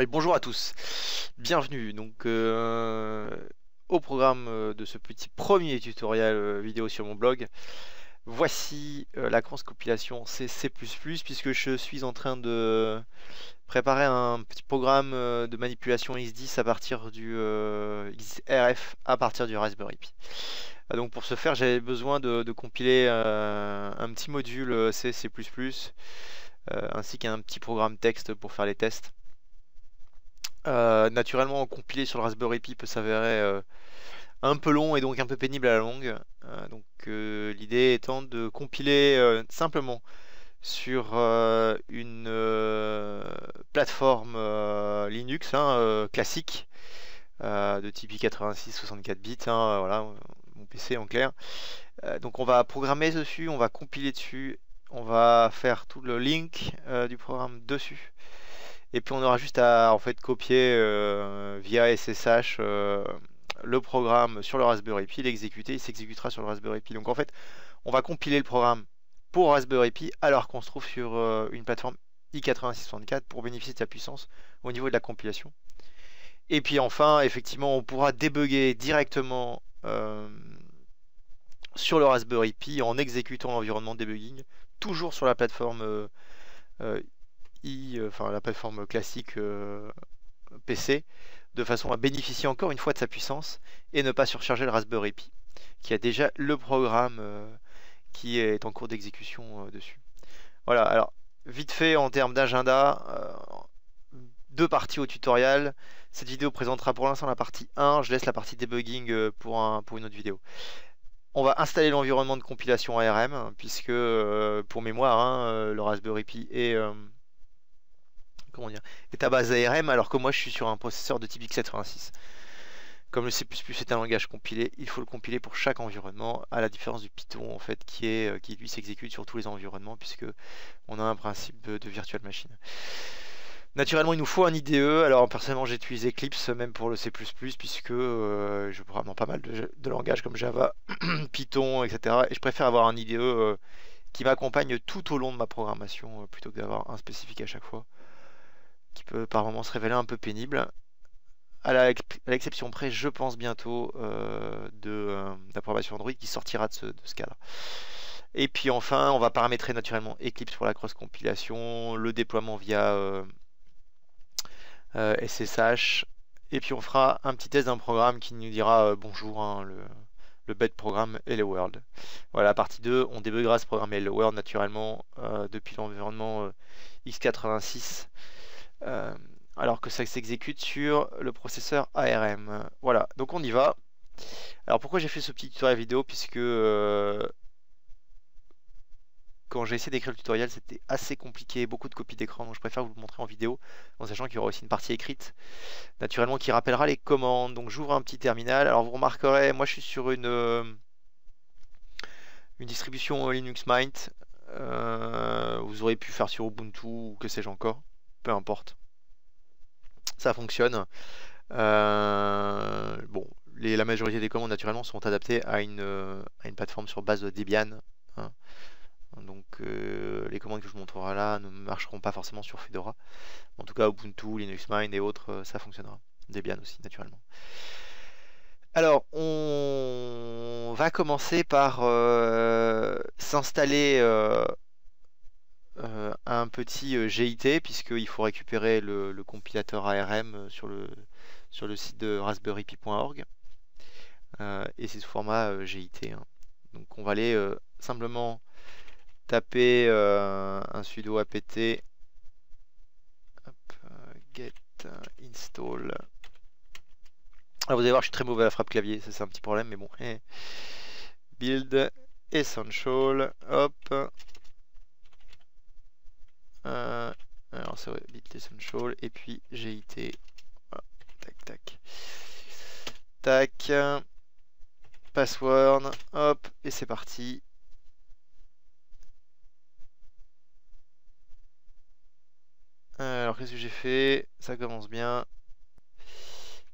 Oui, bonjour à tous, bienvenue au programme de ce petit premier tutoriel vidéo sur mon blog. Voici la grosse compilation C++, puisque je suis en train de préparer un petit programme de manipulation X10 à partir du XRF à partir du Raspberry Pi. Donc pour ce faire, j'avais besoin de compiler un petit module C++, ainsi qu'un petit programme texte pour faire les tests. Naturellement, compiler sur le Raspberry Pi peut s'avérer un peu long et donc un peu pénible à la longue. L'idée étant de compiler simplement sur une plateforme Linux classique de type i86 64 bits, voilà, mon PC en clair. Donc on va programmer dessus, on va compiler dessus, on va faire tout le link du programme dessus. Et puis on aura juste à en fait copier via SSH le programme sur le Raspberry Pi, l'exécuter, il s'exécutera sur le Raspberry Pi. Donc en fait, on va compiler le programme pour Raspberry Pi alors qu'on se trouve sur une plateforme i86-64 pour bénéficier de sa puissance au niveau de la compilation. Et puis enfin, effectivement, on pourra débugger directement sur le Raspberry Pi en exécutant l'environnement de debugging, toujours sur la plateforme la plateforme classique PC, de façon à bénéficier encore une fois de sa puissance et ne pas surcharger le Raspberry Pi, qui a déjà le programme qui est en cours d'exécution dessus. Voilà, alors vite fait en termes d'agenda, deux parties au tutoriel. Cette vidéo présentera pour l'instant la partie 1, je laisse la partie debugging pour une autre vidéo. On va installer l'environnement de compilation ARM, puisque pour mémoire, le Raspberry Pi est est à base ARM, alors que moi je suis sur un processeur de type x86. Comme le C++ est un langage compilé, il faut le compiler pour chaque environnement, à la différence du Python en fait, qui lui s'exécute sur tous les environnements, puisque on a un principe de virtual machine. Naturellement, il nous faut un IDE. Alors personnellement, j'utilise Eclipse même pour le C++, puisque je programme dans pas mal de langages comme Java, Python, etc. Et je préfère avoir un IDE qui m'accompagne tout au long de ma programmation, plutôt que d'avoir un spécifique à chaque fois, qui peut par moments se révéler un peu pénible. À l'exception près, je pense bientôt d'approbation Android qui sortira de ce cadre. Et puis enfin, on va paramétrer naturellement Eclipse pour la cross-compilation, le déploiement via SSH, et puis on fera un petit test d'un programme qui nous dira bonjour, le bête programme Hello World. Voilà, partie 2, on débuggera ce programme Hello World naturellement depuis l'environnement x86. Alors que ça s'exécute sur le processeur ARM. Voilà, donc on y va. Alors pourquoi j'ai fait ce petit tutoriel vidéo, puisque quand j'ai essayé d'écrire le tutoriel, c'était assez compliqué, beaucoup de copies d'écran, donc je préfère vous le montrer en vidéo, en sachant qu'il y aura aussi une partie écrite, naturellement, qui rappellera les commandes. Donc j'ouvre un petit terminal. Alors vous remarquerez, moi je suis sur une distribution Linux Mint. Vous aurez pu faire sur Ubuntu ou que sais-je encore, peu importe. Ça fonctionne. Bon, la majorité des commandes naturellement sont adaptées à une plateforme sur base de Debian, hein. Donc les commandes que je vous montrerai là ne marcheront pas forcément sur Fedora. En tout cas, Ubuntu, Linux Mint et autres, ça fonctionnera. Debian aussi, naturellement. Alors, on va commencer par s'installer un petit GIT, puisqu'il faut récupérer le compilateur ARM sur le site de raspberrypi.org. Et c'est sous format GIT, hein. Donc on va aller simplement taper un sudo apt get install. Alors vous allez voir, je suis très mauvais à la frappe clavier, ça c'est un petit problème, mais bon. Build essential, hop. Alors c'est vrai, build essential, et puis GIT. Voilà. Tac, tac. Tac. Password, hop, et c'est parti. Alors qu'est-ce que j'ai fait? Ça commence bien.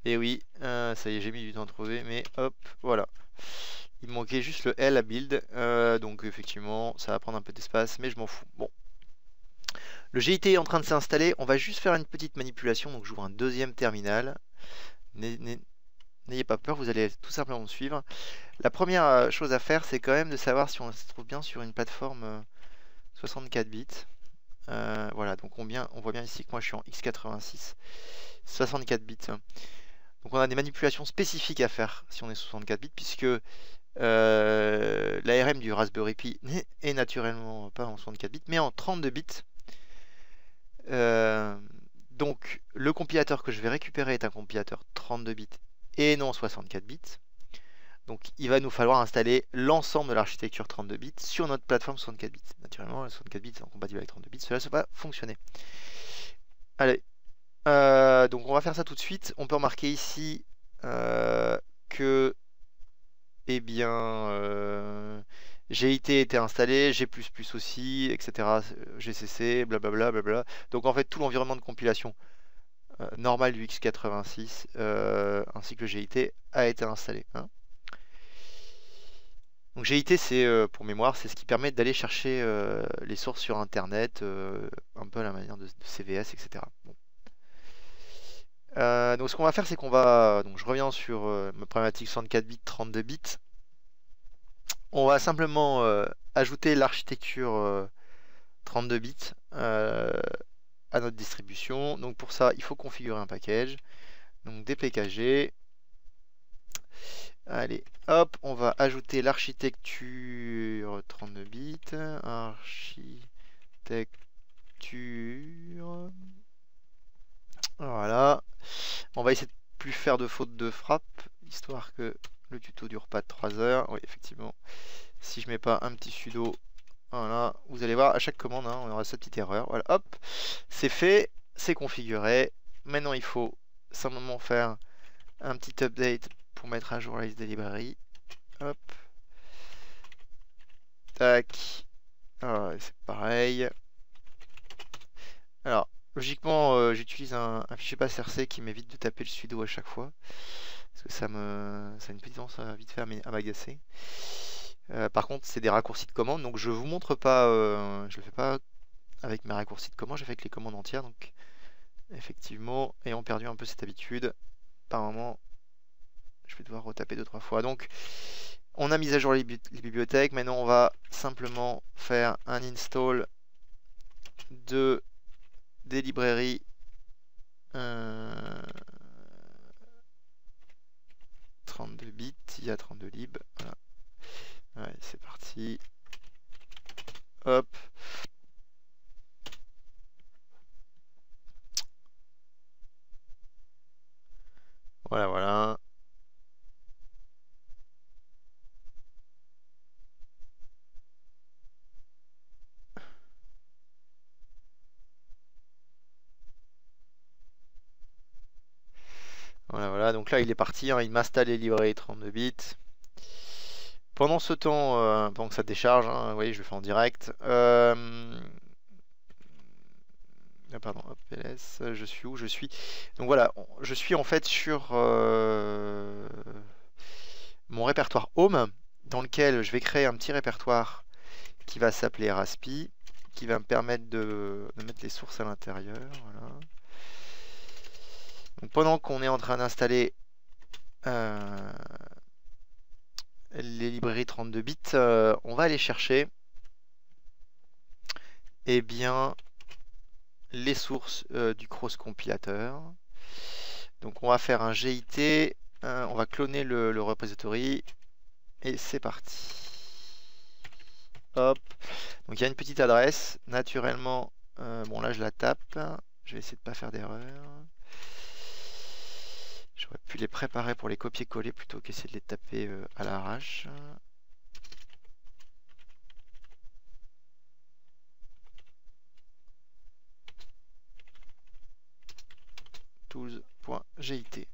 Et oui, ça y est, j'ai mis du temps à trouver, mais hop, voilà. Il me manquait juste le L à build, donc effectivement, ça va prendre un peu d'espace, mais je m'en fous. Bon. Le GIT est en train de s'installer. On va juste faire une petite manipulation. Donc j'ouvre un deuxième terminal. N'ayez pas peur, vous allez tout simplement me suivre. La première chose à faire, c'est quand même de savoir si on se trouve bien sur une plateforme 64 bits. Voilà, donc on voit bien ici que moi je suis en x86, 64 bits. Donc on a des manipulations spécifiques à faire si on est 64 bits, puisque l'ARM du Raspberry Pi est naturellement pas en 64 bits, mais en 32 bits. Donc le compilateur que je vais récupérer est un compilateur 32 bits et non 64 bits. Donc il va nous falloir installer l'ensemble de l'architecture 32 bits sur notre plateforme 64 bits. Naturellement, le 64 bits étant compatible avec 32 bits, cela ne va pas fonctionner. Allez, donc on va faire ça tout de suite. On peut remarquer ici que eh bien GIT était installé, G++ aussi, etc. GCC, blablabla, blablabla. Donc en fait tout l'environnement de compilation normal du x86 ainsi que le GIT a été installé. Hein. Donc GIT, c'est pour mémoire, c'est ce qui permet d'aller chercher les sources sur internet, un peu à la manière de CVS, etc. Bon. Donc ce qu'on va faire, c'est qu'on va, donc je reviens sur ma problématique 64 bits, 32 bits. On va simplement ajouter l'architecture 32 bits à notre distribution. Donc pour ça, il faut configurer un package. Donc dpkg. Allez, hop, on va ajouter l'architecture 32 bits. Architecture. Voilà. On va essayer de plus faire de fautes de frappe, histoire que le tuto dure pas 3 heures. Oui, effectivement. Si je mets pas un petit sudo, voilà, vous allez voir à chaque commande, hein, on aura cette petite erreur. Voilà, hop, c'est fait, c'est configuré. Maintenant, il faut simplement faire un petit update pour mettre à jour la liste des librairies. Hop. Tac. Ah, c'est pareil. Alors, logiquement, j'utilise un fichier passe RC qui m'évite de taper le sudo à chaque fois. Parce que ça a une petite tendance à vite fait à m'agacer. Par contre, c'est des raccourcis de commande, donc je vous montre pas, je le fais pas avec mes raccourcis de commande, j'ai fait avec les commandes entières, donc effectivement, ayant perdu un peu cette habitude, par moment, je vais devoir retaper 2-3 fois. Donc, on a mis à jour les bibliothèques, maintenant on va simplement faire un install des librairies 32 bits, il y a 32 lib, voilà. Ouais, c'est parti. Hop. Voilà, voilà. Voilà, voilà. Donc là, il est parti. Hein, il m'installe les librairies 32 bits. Pendant ce temps, pendant que ça décharge, hein, vous voyez, je le fais en direct. Ah, pardon, hop, ls, je suis où? Je suis. Donc voilà, je suis en fait sur mon répertoire Home, dans lequel je vais créer un petit répertoire qui va s'appeler Raspi, qui va me permettre de mettre les sources à l'intérieur. Voilà. Donc pendant qu'on est en train d'installer les librairies 32 bits, on va aller chercher eh bien, les sources du cross compilateur. Donc on va faire un GIT, on va cloner le repository et c'est parti. Hop. Donc il y a une petite adresse, naturellement, bon là je la tape, je vais essayer de ne pas faire d'erreur. J'aurais pu les préparer pour les copier-coller plutôt qu'essayer de les taper à l'arrache. Tools.git.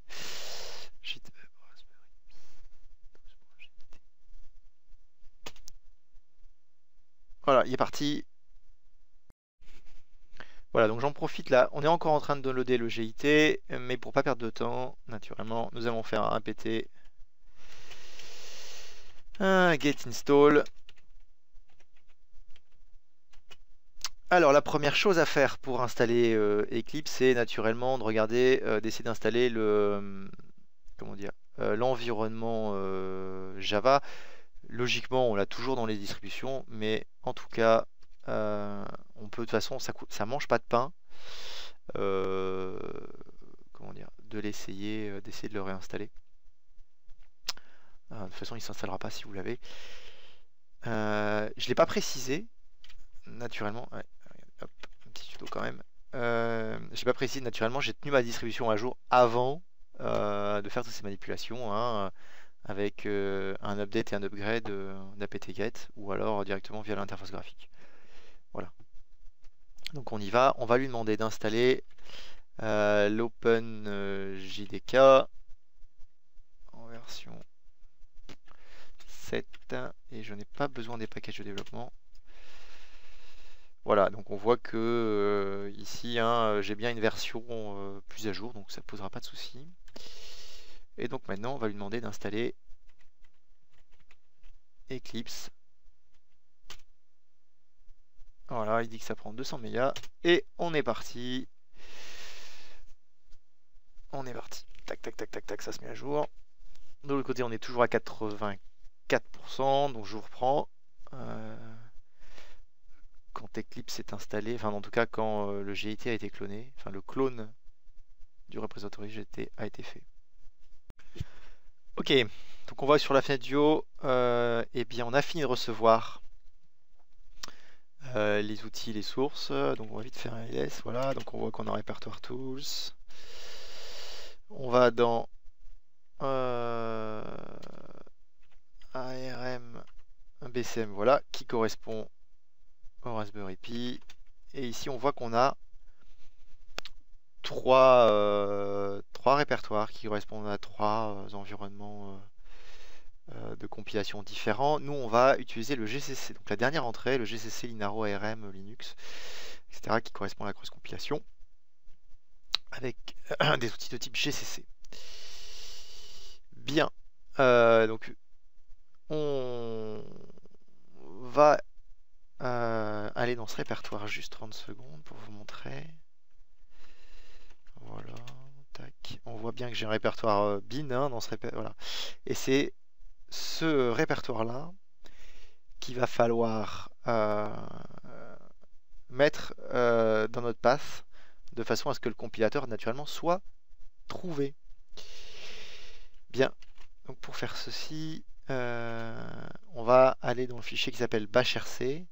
Voilà, il est parti. Voilà, donc j'en profite là. On est encore en train de downloader le GIT, mais pour pas perdre de temps, naturellement, nous allons faire un pt get install. Alors, la première chose à faire pour installer Eclipse, c'est naturellement de regarder, d'essayer d'installer comment dire, l'environnement Java. Logiquement, on l'a toujours dans les distributions, mais en tout cas, on peut de toute façon, ça mange pas de pain. Comment dire, de l'essayer, d'essayer de le réinstaller. De toute façon, il s'installera pas si vous l'avez. Je l'ai pas précisé, naturellement. Ouais, hop, un petit tuto quand même. Je l'ai pas précisé, naturellement, j'ai tenu ma distribution à jour avant de faire toutes ces manipulations, hein, avec un update et un upgrade d'apt-get, ou alors directement via l'interface graphique. Voilà. Donc on y va, on va lui demander d'installer l'OpenJDK en version 7, et je n'ai pas besoin des packages de développement. Voilà, donc on voit que ici, hein, j'ai bien une version plus à jour, donc ça ne posera pas de souci. Et donc maintenant, on va lui demander d'installer Eclipse. Voilà, il dit que ça prend 200 mégas, et on est parti. On est parti. Tac, tac, tac, tac, tac, ça se met à jour. De l'autre côté, on est toujours à 84%, donc je vous reprends. Quand Eclipse est installé, enfin en tout cas quand le GIT a été cloné, enfin le clone du repository GT a été fait. Ok, donc on voit sur la fenêtre du haut, eh bien on a fini de recevoir les outils, les sources. Donc on va vite faire un ls, voilà, donc on voit qu'on a répertoire tools. On va dans ARM BCM, voilà, qui correspond au Raspberry Pi. Et ici on voit qu'on a trois répertoires qui correspondent à trois environnements de compilation différents. Nous on va utiliser le GCC, donc la dernière entrée, le GCC Linaro ARM Linux, etc., qui correspond à la cross-compilation avec des outils de type GCC. Bien, donc on va aller dans ce répertoire juste 30 secondes pour vous montrer. Voilà, tac. On voit bien que j'ai un répertoire bin, hein, dans ce répertoire. Voilà. Et c'est ce répertoire-là qu'il va falloir mettre dans notre path de façon à ce que le compilateur naturellement soit trouvé. Bien, donc pour faire ceci, on va aller dans le fichier qui s'appelle bashrc.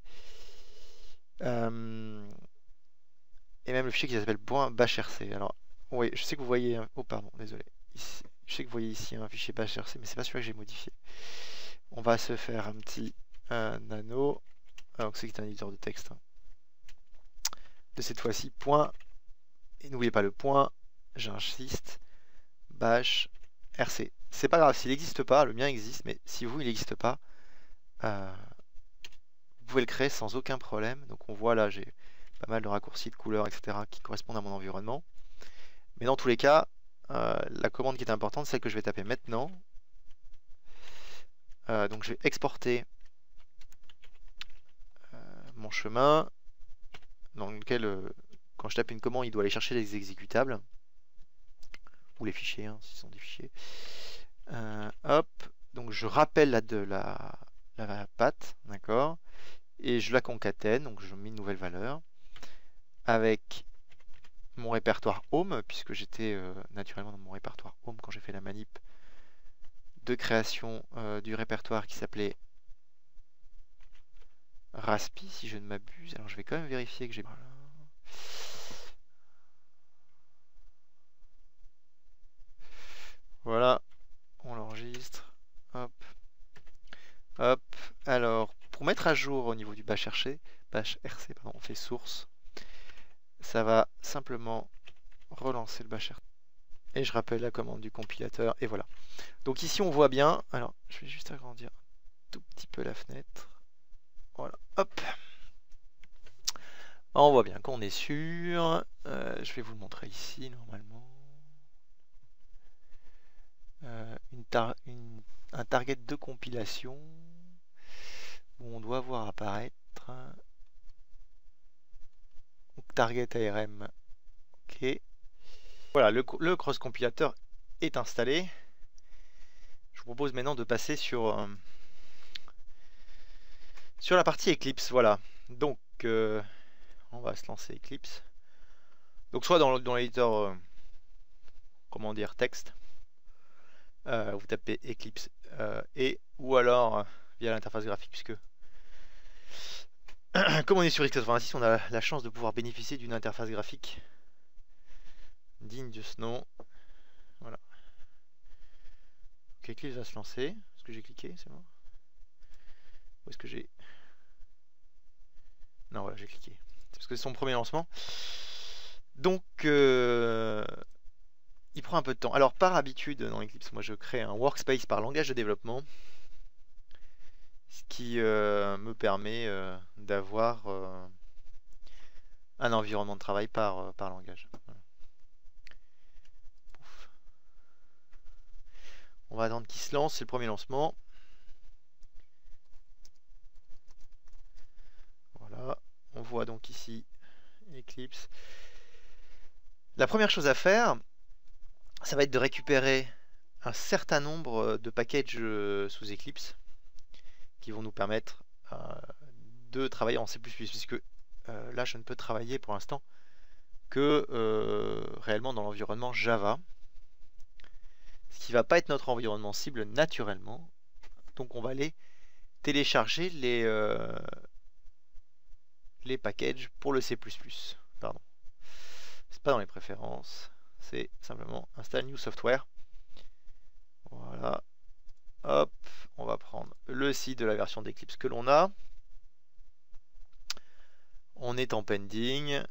Et même le fichier qui s'appelle .bashrc. Alors, oui, je sais que vous voyez... Oh, pardon, désolé. Ici, je sais que vous voyez ici un fichier bashrc, mais c'est pas celui que j'ai modifié. On va se faire un petit nano. Alors, c'est un éditeur de texte. Hein. De cette fois-ci, point. Et n'oubliez pas le point. J'insiste. Bash rc. C'est pas grave, s'il n'existe pas, le mien existe, mais si vous, il n'existe pas, vous pouvez le créer sans aucun problème. Donc on voit là, j'ai pas mal de raccourcis, de couleurs, etc. qui correspondent à mon environnement. Mais dans tous les cas, la commande qui est importante, c'est celle que je vais taper maintenant. Donc je vais exporter mon chemin, dans lequel, quand je tape une commande, il doit aller chercher les exécutables, ou les fichiers, hein, s'ils sont des fichiers. Hop, donc je rappelle la path, d'accord, et je la concatène, donc je mets une nouvelle valeur, avec mon répertoire home, puisque j'étais naturellement dans mon répertoire home quand j'ai fait la manip de création du répertoire qui s'appelait Raspi, si je ne m'abuse. Alors je vais quand même vérifier que j'ai... Voilà, on l'enregistre. Hop. Hop. Alors, pour mettre à jour au niveau du bashrc, pardon, on fait source. Ça va simplement relancer le bashrc. Et je rappelle la commande du compilateur, et voilà. Donc ici on voit bien, alors je vais juste agrandir un tout petit peu la fenêtre. Voilà, hop. On voit bien qu'on est sûr. Je vais vous le montrer ici normalement. Un target de compilation où on doit voir apparaître Donc, target ARM, ok. Voilà, le cross compilateur est installé. Je vous propose maintenant de passer sur la partie Eclipse. Voilà. Donc, on va se lancer Eclipse. Donc, soit dans l'éditeur, comment dire, texte, vous tapez Eclipse ou alors via l'interface graphique, puisque comme on est sur x86, on a la chance de pouvoir bénéficier d'une interface graphique digne de ce nom. Voilà. Donc Eclipse va se lancer. Est-ce que j'ai cliqué? C'est bon. Où est-ce que j'ai... Non, voilà, j'ai cliqué. C'est parce que c'est son premier lancement. Donc, il prend un peu de temps. Alors, par habitude, dans Eclipse, moi je crée un workspace par langage de développement. Ce qui me permet d'avoir un environnement de travail par langage. Voilà. On va attendre qu'il se lance, c'est le premier lancement. Voilà, on voit donc ici Eclipse. La première chose à faire, ça va être de récupérer un certain nombre de packages sous Eclipse qui vont nous permettre de travailler en C++, puisque là je ne peux travailler pour l'instant que réellement dans l'environnement Java, ce qui ne va pas être notre environnement cible naturellement. Donc on va aller télécharger les packages pour le C++. Pardon. C'est pas dans les préférences, c'est simplement install new software. Voilà. Hop, on va prendre le site de la version d'Eclipse que l'on a. On est en pending.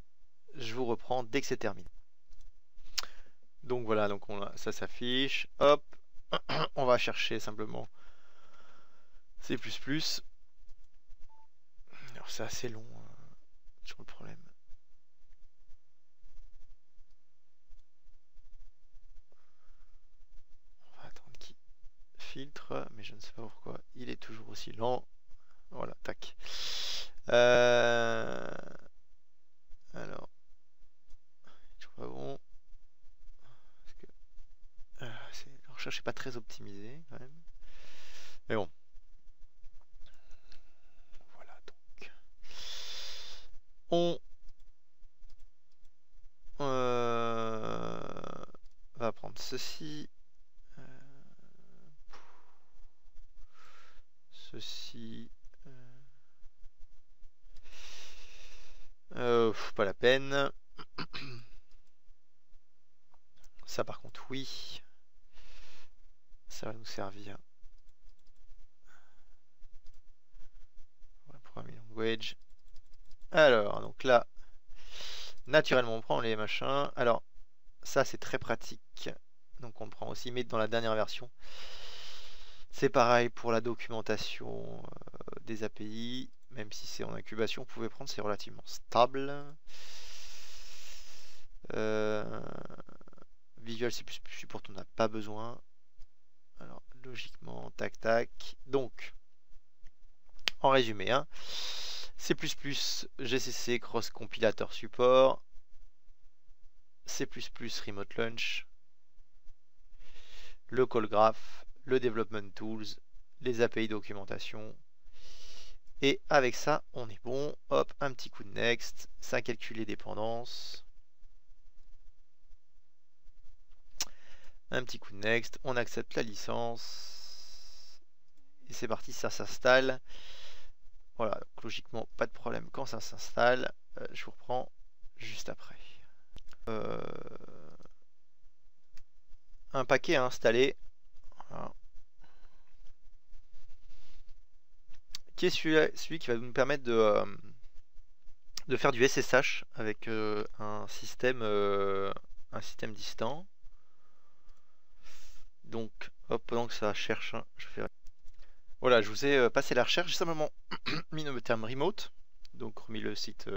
Je vous reprends dès que c'est terminé. Donc voilà, donc ça s'affiche. Hop, on va chercher simplement C++. Alors c'est assez long sur le problème. On va attendre qu'il filtre, mais je ne sais pas pourquoi il est toujours aussi lent. Voilà, tac. Alors, toujours pas bon. Parce que la recherche n'est pas très optimisée quand même. Mais bon. Voilà donc. On va prendre ceci. Ceci. Pas la peine. Ça par contre oui. Ça va nous servir. Programming language. Alors, donc là, naturellement on prend les machins. Alors, ça c'est très pratique. Donc on le prend aussi, mais dans la dernière version. C'est pareil pour la documentation des API. Même si c'est en incubation, vous pouvez prendre, c'est relativement stable. Visual C++ Support, on n'a pas besoin. Alors, logiquement, tac tac. Donc, en résumé, hein, C++, GCC, Cross Compilator Support, C++, Remote Launch, le Call Graph, le Development Tools, les API documentation. Et avec ça, on est bon. Hop, un petit coup de Next, ça calcule les dépendances. Un petit coup de Next, on accepte la licence. Et c'est parti, ça s'installe. Voilà, donc logiquement, pas de problème quand ça s'installe. Je vous reprends juste après. Un paquet à installer. Voilà. Qui est celui qui va nous permettre de faire du SSH avec un système distant. Donc, hop, pendant que ça cherche, je fais... Voilà, je vous ai passé la recherche. J'ai simplement mis le terme remote. Donc, remis le site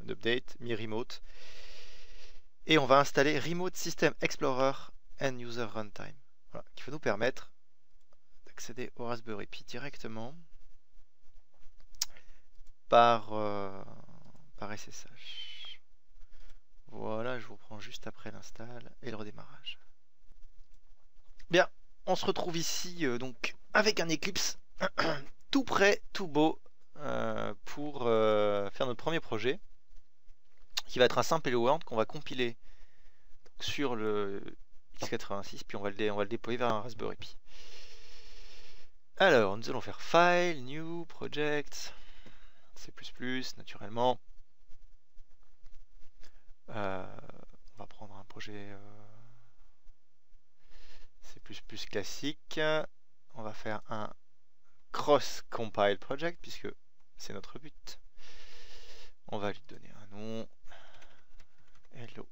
d'update, mis remote. Et on va installer Remote System Explorer and User Runtime. Voilà, qui va nous permettre d'accéder au Raspberry Pi directement par SSH. Voilà, je vous reprends juste après l'install et le redémarrage. Bien, on se retrouve ici donc avec un Eclipse tout prêt, tout beau pour faire notre premier projet qui va être un simple Hello World qu'on va compiler sur le x86 puis on va le déployer vers un Raspberry Pi. Alors, nous allons faire File, New, Project, C++, naturellement. On va prendre un projet C++ classique. On va faire un cross-compile project puisque c'est notre but. On va lui donner un nom. Hello.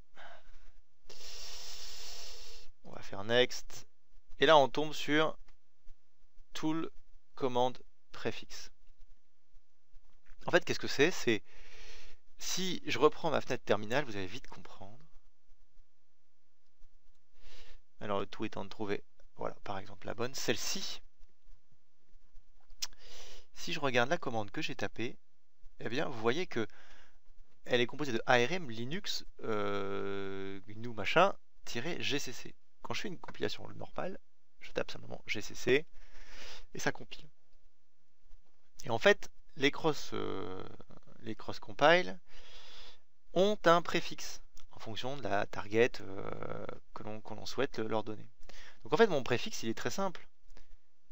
On va faire next. Et là, on tombe sur tool commande préfixe. En fait, qu'est-ce que c'est? C'est si je reprends ma fenêtre terminale, vous allez vite comprendre. Alors, le tout étant de trouver, voilà, par exemple, la bonne, celle-ci. Si je regarde la commande que j'ai tapée, eh bien, vous voyez que elle est composée de ARM Linux GNU machin -gcc. Quand je fais une compilation normale, je tape simplement gcc et ça compile. Et en fait, les cross compile ont un préfixe en fonction de la target que l'on souhaite leur donner. Donc en fait, mon préfixe, il est très simple.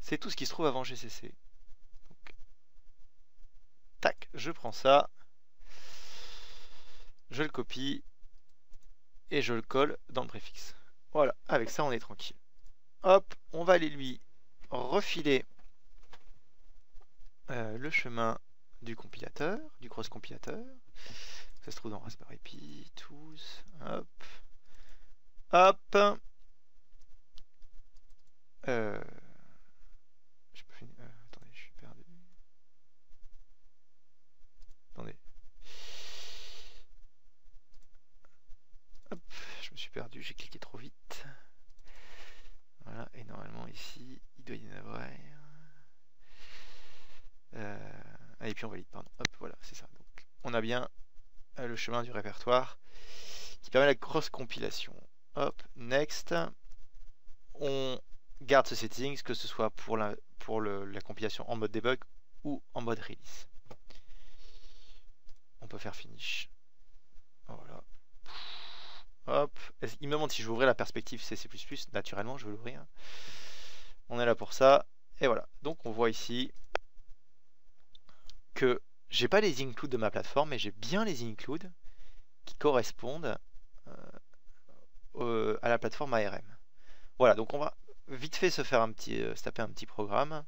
C'est tout ce qui se trouve avant gcc. Donc, tac, je prends ça, je le copie et je le colle dans le préfixe. Voilà, avec ça, on est tranquille. Hop, on va aller lui refiler le chemin du compilateur, du cross-compilateur. Ça se trouve dans Raspberry Pi, tous, hop, hop. Attendez, je suis perdu. Attendez. Hop, je me suis perdu, j'ai cliqué trop vite. Voilà, et normalement ici, il doit y en avoir. Et puis on valide, pardon. Hop, voilà, c'est ça. Donc, on a bien le chemin du répertoire qui permet la cross-compilation. Hop, next. On garde ce settings, que ce soit pour la compilation en mode debug ou en mode release. On peut faire finish. Voilà. Hop. Il me demande si je veux ouvrir la perspective C++. Naturellement, je veux l'ouvrir. On est là pour ça. Et voilà. Donc on voit ici que j'ai pas les includes de ma plateforme, mais j'ai bien les includes qui correspondent à la plateforme ARM. Voilà, donc on va vite fait se faire se taper un petit programme.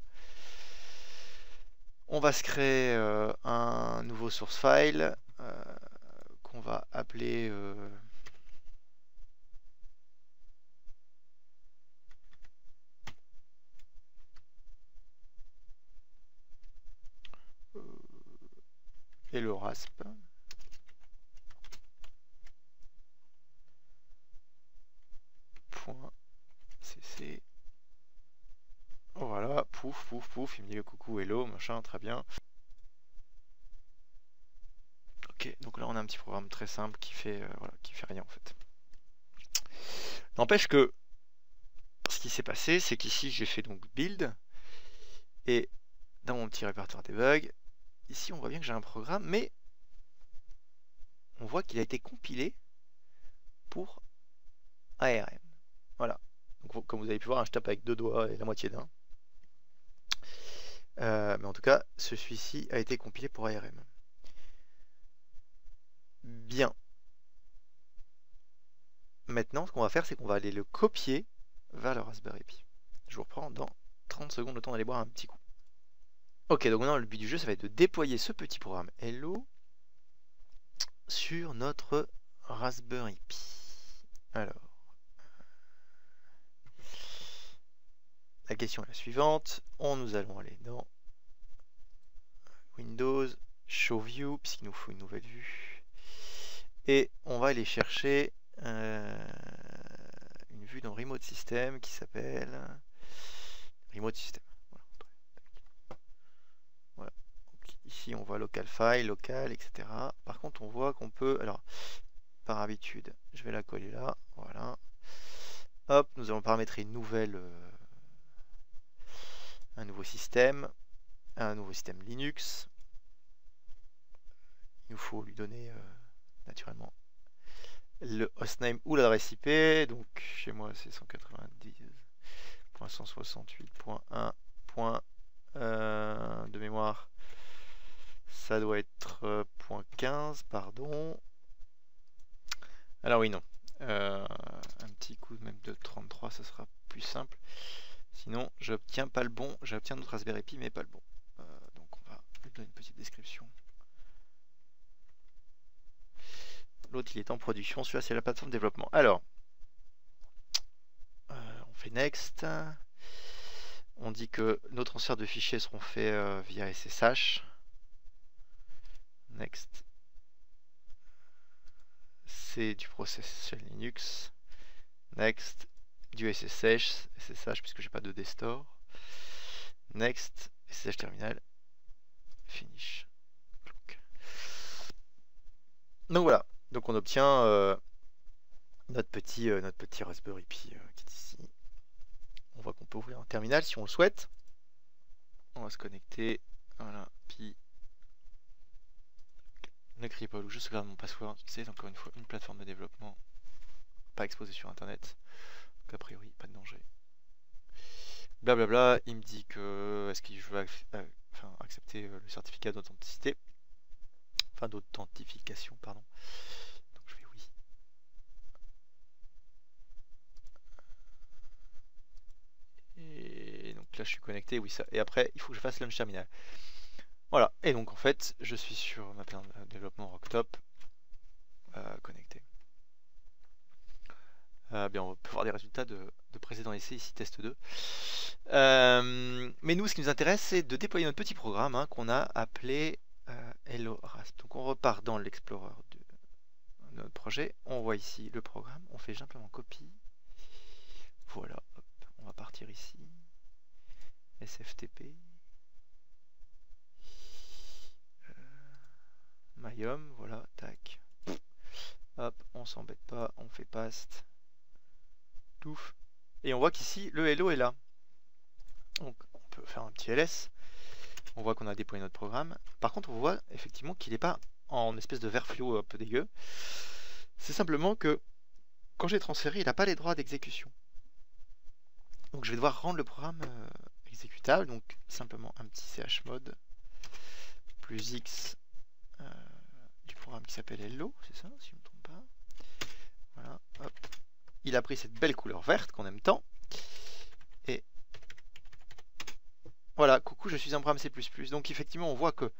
On va se créer un nouveau source file qu'on va appeler hello rasp. .cc. Voilà, pouf, pouf, pouf, il me dit le coucou, hello, machin, très bien. Ok, donc là on a un petit programme très simple qui fait, voilà, qui fait rien en fait. N'empêche que ce qui s'est passé, c'est qu'ici j'ai fait donc build, et dans mon petit répertoire debug, ici on voit bien que j'ai un programme, mais on voit qu'il a été compilé pour ARM. Voilà. Donc, comme vous avez pu voir, je tape avec 2 doigts et la moitié d'un. Mais en tout cas, celui-ci a été compilé pour ARM. Bien. Maintenant, ce qu'on va faire, c'est qu'on va aller le copier vers le Raspberry Pi. Je vous reprends dans 30 secondes, le temps d'aller boire un petit coup. Ok, donc maintenant, le but du jeu, ça va être de déployer ce petit programme Hello sur notre Raspberry Pi. Alors, la question est la suivante. Nous allons aller dans Windows, Show View, puisqu'il nous faut une nouvelle vue. Et on va aller chercher une vue dans Remote System qui s'appelle Remote System. Voilà. Donc, ici, on voit local file, local, etc. Par contre, on voit qu'on peut... Alors, par habitude, je vais la coller là. Voilà. Hop, nous allons paramétrer une nouvelle, un nouveau système Linux. Il nous faut lui donner naturellement le hostname ou l'adresse IP. Donc chez moi c'est 190.168.1. De mémoire, ça doit être .15, pardon. Alors oui, non. Un petit coup même de 33, ça sera plus simple. Sinon, j'obtiens pas le bon. J'obtiens notre Raspberry Pi, mais pas le bon. Donc on va lui donner une petite description. L'autre, il est en production. Celui-là, c'est la plateforme de développement. Alors, on fait Next. On dit que nos transferts de fichiers seront faits via SSH. Next. C'est du process Linux. Next. Du SSH puisque j'ai pas de dstore. Next. SSH terminal. Finish. Donc voilà. Donc on obtient notre petit Raspberry Pi qui est ici. On voit qu'on peut ouvrir un terminal si on le souhaite. On va se connecter. Voilà. Pi. Ne criez pas, je sauvegarde mon password. C'est encore une fois une plateforme de développement pas exposée sur internet. Donc a priori, pas de danger. Blablabla, il me dit que est-ce qu'il veut accepter le certificat d'authenticité. Enfin d'authentification, pardon. Donc je fais oui. Et donc là je suis connecté, oui ça. Et après il faut que je fasse launch terminal. Voilà, et donc en fait je suis sur ma plateforme de développement Rocktop connecté. Bien, on peut voir des résultats de précédents essais ici, test 2. Mais nous, ce qui nous intéresse, c'est de déployer notre petit programme hein, qu'on a appelé Hello Rasp. Donc on repart dans l'Explorer de notre projet. On voit ici le programme. On fait simplement copie. Voilà, hop, on va partir ici. SFTP. myhome, voilà, tac. Hop, on s'embête pas, on fait paste. Touf. Et on voit qu'ici, le hello est là. Donc, on peut faire un petit ls. On voit qu'on a déployé notre programme. Par contre, on voit effectivement qu'il n'est pas en espèce de vert fluo un peu dégueu. C'est simplement que quand j'ai transféré, il n'a pas les droits d'exécution. Donc, je vais devoir rendre le programme exécutable. Donc, simplement un petit chmod plus x du programme qui s'appelle hello, c'est ça, si je ne me trompe pas. Voilà, hop. Il a pris cette belle couleur verte qu'on aime tant. Et voilà, coucou, je suis un programme C++. Donc effectivement, on voit que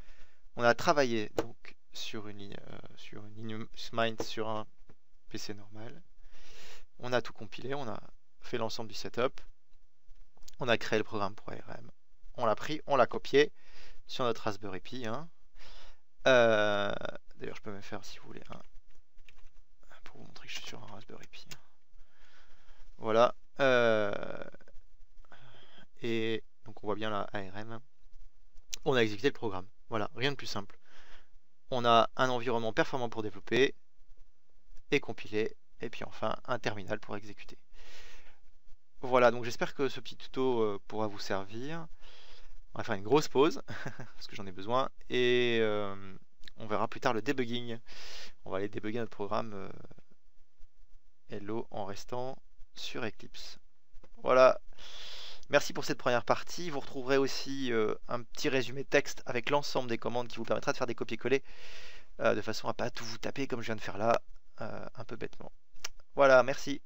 on a travaillé donc sur une ligne Mint sur un PC normal. On a tout compilé, on a fait l'ensemble du setup. On a créé le programme pour ARM. On l'a pris, on l'a copié sur notre Raspberry Pi. Hein. D'ailleurs, je peux même faire, si vous voulez, pour vous montrer que je suis sur un Raspberry Pi. Voilà. Et donc on voit bien la ARM. On a exécuté le programme. Voilà, rien de plus simple. On a un environnement performant pour développer et compiler. Et puis enfin, un terminal pour exécuter. Voilà, donc j'espère que ce petit tuto pourra vous servir. On va faire une grosse pause, parce que j'en ai besoin. Et on verra plus tard le debugging. On va aller débugger notre programme Hello en restant sur Eclipse. Voilà. Merci pour cette première partie. Vous retrouverez aussi un petit résumé texte avec l'ensemble des commandes qui vous permettra de faire des copier-coller de façon à pas tout vous taper comme je viens de faire là, un peu bêtement. Voilà, merci.